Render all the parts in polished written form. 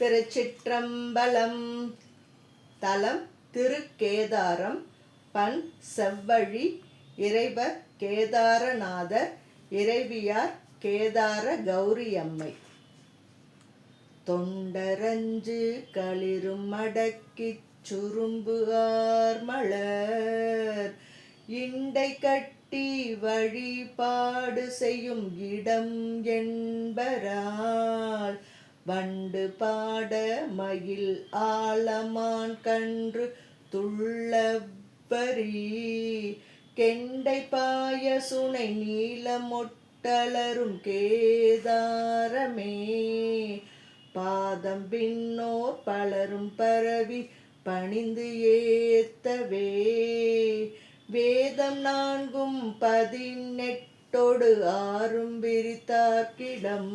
திருச்சிற்றம்பலம். தலம் திருக்கேதாரம். பண் செவ்வழி. இறைவர் கேதாரநாதர். இறைவியார் கேதார கௌரியம்மை. தொண்டரஞ்சு களிரும் அடக்கிச் சுரும்பு ஆர்மலர் இண்டை கட்டி வழிபாடு செய்யும் இடம் என்பரால் வண்டு பாட மயில் ஆலமான் கன்று துள்ளவரி கெண்டை பாய சுனை நீலமொட்டலரும் கேதாரமே பாதம் பின்னோர் பலரும் பரவி பணிந்து ஏத்தவே வேதம் 418 ஆறும் விரித்தார்க்கிடம்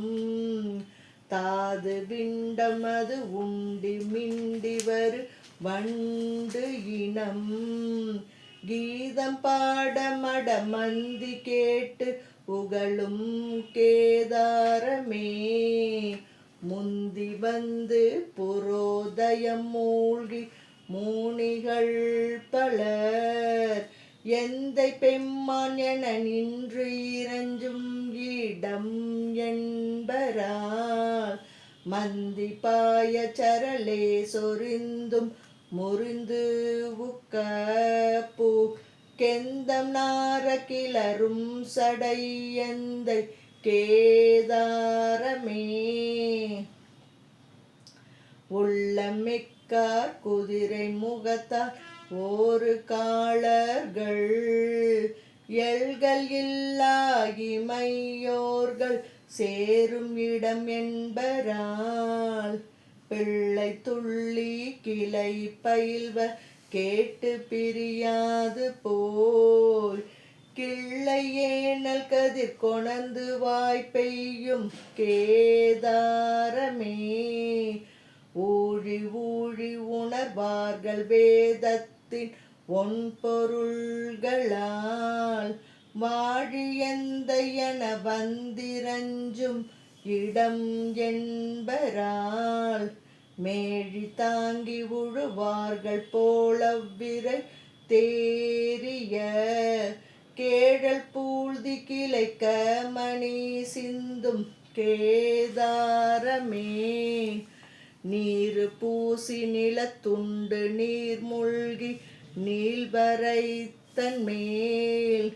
தாது விண்டமது உண்டி மிண்டிவரு வண்டு இனம் கீதம் பாட மட மந்தி கேட்டு உகழும் கேதாரமே முந்தி வந்து புரோதயம் மூழ்கி மூனிகள் பலர் எந்தை பெம்மான் என நின்று இறஞ்சும் இடம் என்பரால் மந்தி பாய சரலே சொரிந்தும் முறிந்து உக்க பூ கெந்தம் நார கிளரும் சடை எந்தை கேதாரமே உள்ளமிக்கார் குதிரை முகத்தார் ஒரு காளர்கள் எல்கள் இல்லா இமையோர்கள் சேரும் இடம் என்பரால் பிள்ளை துள்ளி கிளை பயில்வ கேட்டு பிரியாது போய் கிள்ளை ஏனல் கதிர் கொணர்ந்து வாய்ப்பெய்யும் கேதாரமே ஊழி ஊழி உணர்வார்கள் வேதத்தின் ஒன்பொருள்களால் வாழி எந்த என வந்திரஞ்சும் இடம் என்பரால் மேழி தாங்கி உழுவார்கள் போல விரை தேறிய கேழல் பூழ்தி கிளைக்க மணி சிந்தும் கேதாரமே நீரு பூசி நிலத்துண்டு நீர் மூழ்கி நீள்வரை தன்மேல்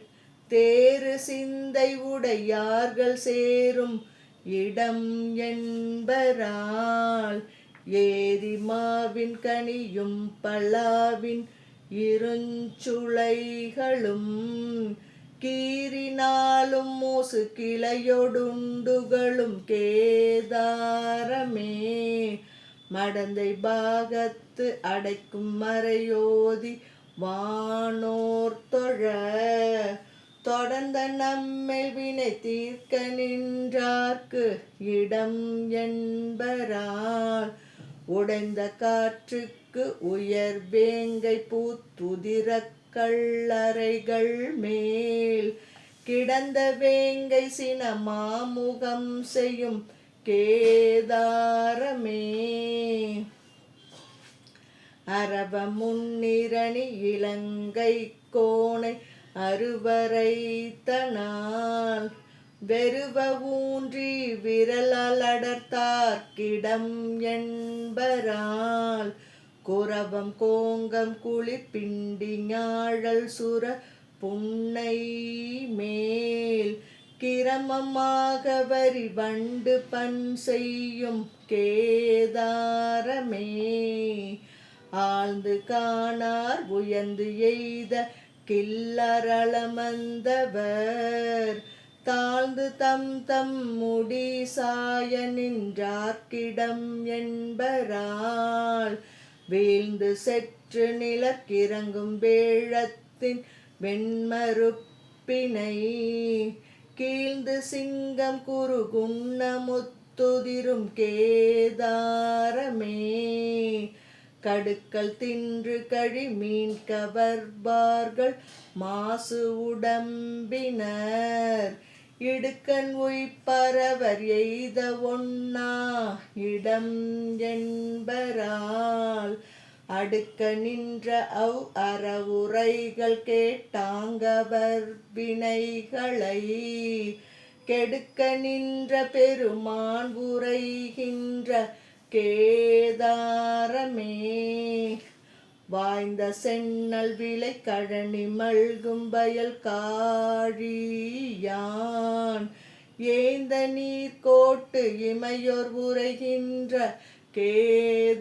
தேரு சிந்தை உடையார்கள் சேரும் இடம் என்பரால் ஏரி மாவின் கனியும் பலாவின் இருஞ்சுளைகளும் கீரினாலும் மூசு கிளையொடுண்டுகளும் கேதாரமே மடந்தை பாகத்து அடைக்கும் மறையோதி வானோர் தொழ தொடர்ந்த நம்மை வினை தீர்க்க நின்றார்க்கு இடம் என்பரால் உடைந்த காற்றுக்கு உயர் வேங்கை பூத்துதிர கள்ளறைகள் மேல் கிடந்த வேங்கை சினமாமுகம் செய்யும் கேதாரமே அரவ முன்னிரணி இலங்கை கோணை அருவரைத்தனால் வெறுவ ஊன்றி விரலால் அடர்த்தார்க்கிடம் என்பரால் குரவம் கோங்கம் குளிப்பிண்டி ஞாழல் சுர புன்னை மேல் கிரமமாக வரி வண்டு பண் செய்யும் கேதாரமே ஆழ்ந்து காணார் உயர்ந்து எய்த கில்லரளமந்தவர் தாழ்ந்து தம் தம் முடி சாய நின்றார்க்கிடம் என்பரால் வீழ்ந்து செற்று நிலக்கிறங்கும் வேழத்தின் வெண்மருப்பினை கீழ்ந்து சிங்கம் குறுகுண்ண முத்துதிரும் கேதாரமே கடுக்கல் தின்று கழி மீன் கவர்பார்கள் மாசு உடம்பினர் இடுக்கண் உய்ப்பரவர் எய்த ஒண்ணா இடம் என்பரால் அடுக்க நின்ற அறவுரைகள் கேட்டாங்கவர் வினைகளை கெடுக்க நின்ற பெருமான் உரைகின்ற கேதாரமே வாய்ந்த சென்னல் விளை கழனி மல்கும் வயல் காழியான் ஏந்த நீர் கோட்டு இமையோர் உரைகின்ற கேதாரத்தை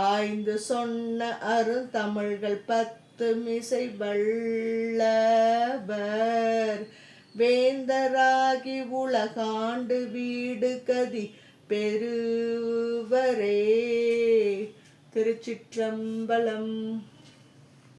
ஆய்ந்து சொன்ன அருந்தமிழ்கள் 10 மிசை வல்லவர் வேந்தராகி உலகாண்டு வீடு கதி பெறுவரே. திருச்சிற்றம்பலம்.